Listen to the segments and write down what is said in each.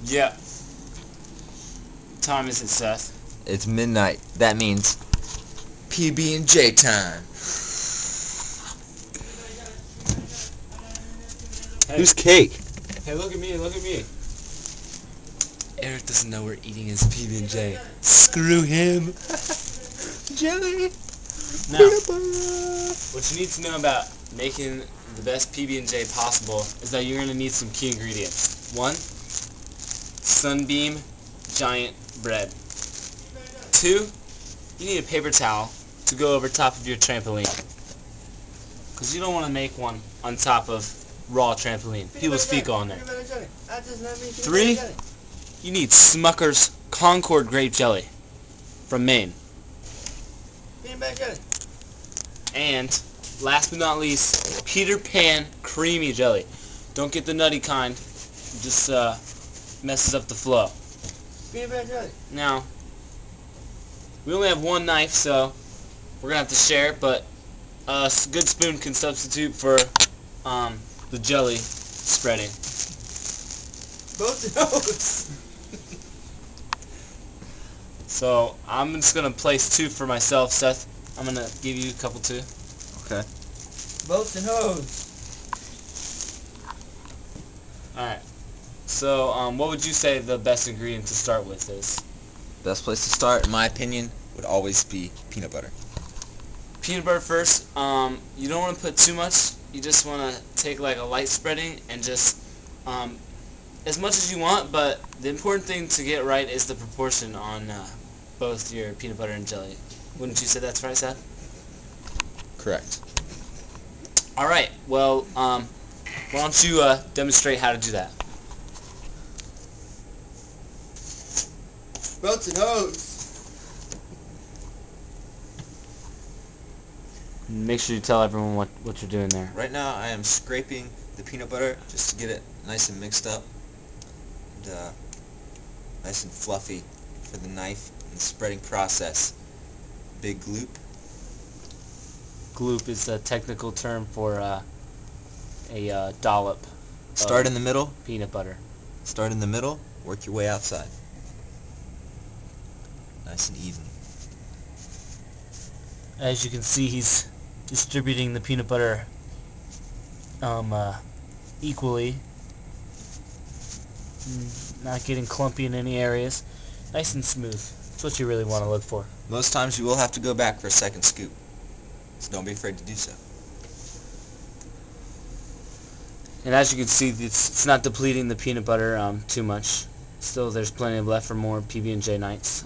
Yeah. Time is it, Seth? It's midnight. That means PB&J time. Hey. Who's cake? Hey, look at me, look at me. Eric doesn't know we're eating his PB&J. Screw him. Jelly. Now, what you need to know about making the best PB&J possible is that you're going to need some key ingredients. 1, Sunbeam giant bread. 2, you need a paper towel to go over top of your trampoline, because you don't want to make one on top of raw trampoline. People's feet go on there. 3, you need Smucker's Concord grape jelly from Maine. And last but not least, Peter Pan creamy jelly. Don't get the nutty kind. It just messes up the flow. Now, we only have one knife, so we're gonna have to share it, but a good spoon can substitute for the jelly spreading. Both of those. So I'm just gonna place 2 for myself, Seth. I'm gonna give you a couple too. Okay. Both and hose. Alright. So what would you say the best ingredient to start with is? Best place to start, in my opinion, would always be peanut butter. Peanut butter first. You don't want to put too much. You just want to take like a light spreading and just as much as you want, but the important thing to get right is the proportion on both your peanut butter and jelly. Wouldn't you say that's right, Seth? Correct. Alright, well, why don't you demonstrate how to do that? Both and hose. Make sure you tell everyone what you're doing there. Right now, I am scraping the peanut butter just to get it nice and mixed up, and nice and fluffy for the knife and the spreading process. Big gloop. Gloop is a technical term for a dollop. Start in the middle. Peanut butter. Start in the middle. Work your way outside. Nice and even. As you can see, he's distributing the peanut butter equally, not getting clumpy in any areas. Nice and smooth. That's what you really want to look for. Most times you will have to go back for a second scoop, so don't be afraid to do so. And as you can see, it's not depleting the peanut butter too much. Still, there's plenty left for more PB&J nights.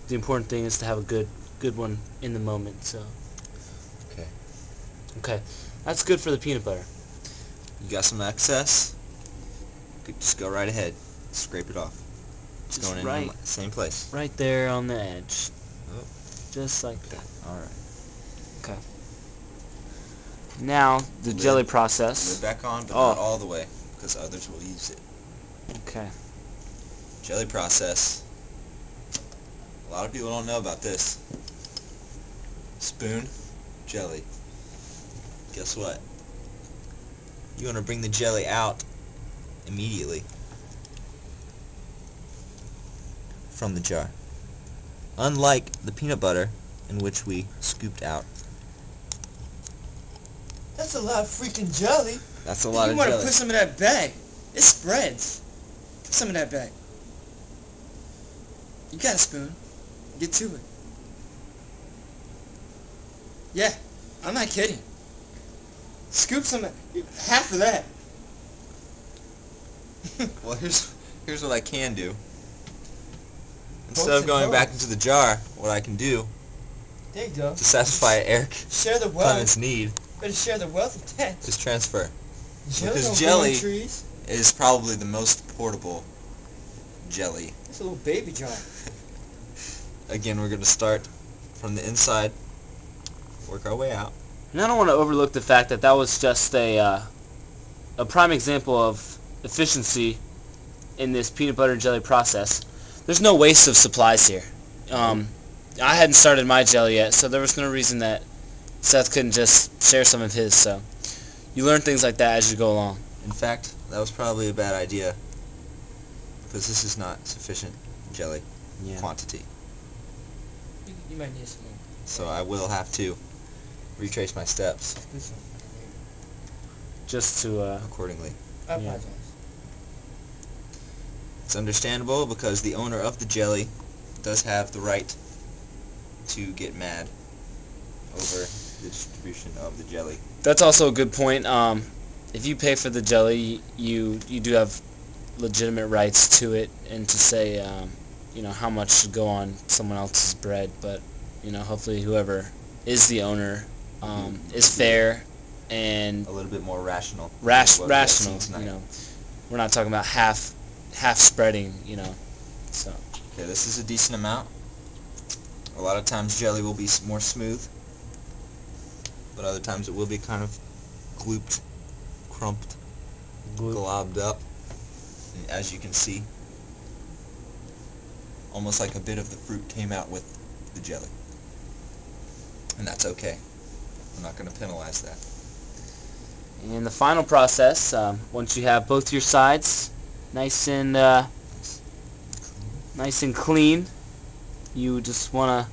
The important thing is to have a good one in the moment. So. Okay, that's good for the peanut butter. You got some excess? Just go right ahead. Scrape it off. It's going right, in the same place. Right there on the edge. Oh. Just like that. Alright. Okay. Now, the jelly process. Lid back on, but not all the way, because others will use it. Okay. Jelly process. A lot of people don't know about this. Spoon, jelly. Guess what? You want to bring the jelly out immediately from the jar. Unlike the peanut butter, in which we scooped out. That's a lot of freaking jelly. That's a lot of jelly. You want to jelly. put some of that bag. It spreads. Put some of that bag. You got a spoon. Get to it. Yeah, I'm not kidding. Scoop some, half of that. Well, here's what I can do. Instead Both of going and back both. into the jar, what I can do There you go. to satisfy Erik Share the Clements' wealth. need Better share the wealth of that. is transfer. Jelly Because don't jelly- grow on trees. Is probably the most portable jelly. It's a little baby jar. Again, we're going to start from the inside, work our way out. And I don't want to overlook the fact that was just a prime example of efficiency in this peanut butter and jelly process. There's no waste of supplies here. I hadn't started my jelly yet, so there was no reason that Seth couldn't just share some of his. So you learn things like that as you go along. In fact, that was probably a bad idea because this is not sufficient jelly quantity. You might need some more. So I will have to retrace my steps This one. Just to accordingly. I apologize. It's understandable because the owner of the jelly does have the right to get mad over the distribution of the jelly. That's also a good point. If you pay for the jelly, you do have legitimate rights to it, and to say, you know, how much should go on someone else's bread. But you know, hopefully, whoever is the owner is fair and A little bit more rational. rational. You know, we're not talking about half spreading. You know, so. Okay, this is a decent amount. A lot of times jelly will be more smooth, but other times it will be kind of glooped, crumped, globbed up. And as you can see, almost like a bit of the fruit came out with the jelly. And that's okay. I'm not going to penalize that. And the final process, once you have both your sides nice and clean, you just want to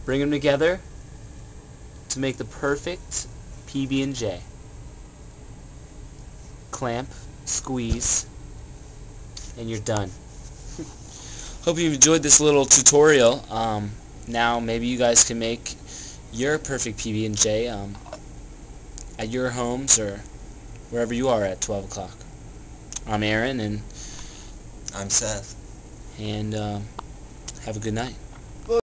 bring them together to make the perfect PB&J. Clamp, squeeze, and you're done. Hope you enjoyed this little tutorial. Now maybe you guys can make your perfect PB&J at your homes or wherever you are at 12 o'clock. I'm Aaron, and I'm Seth. have a good night.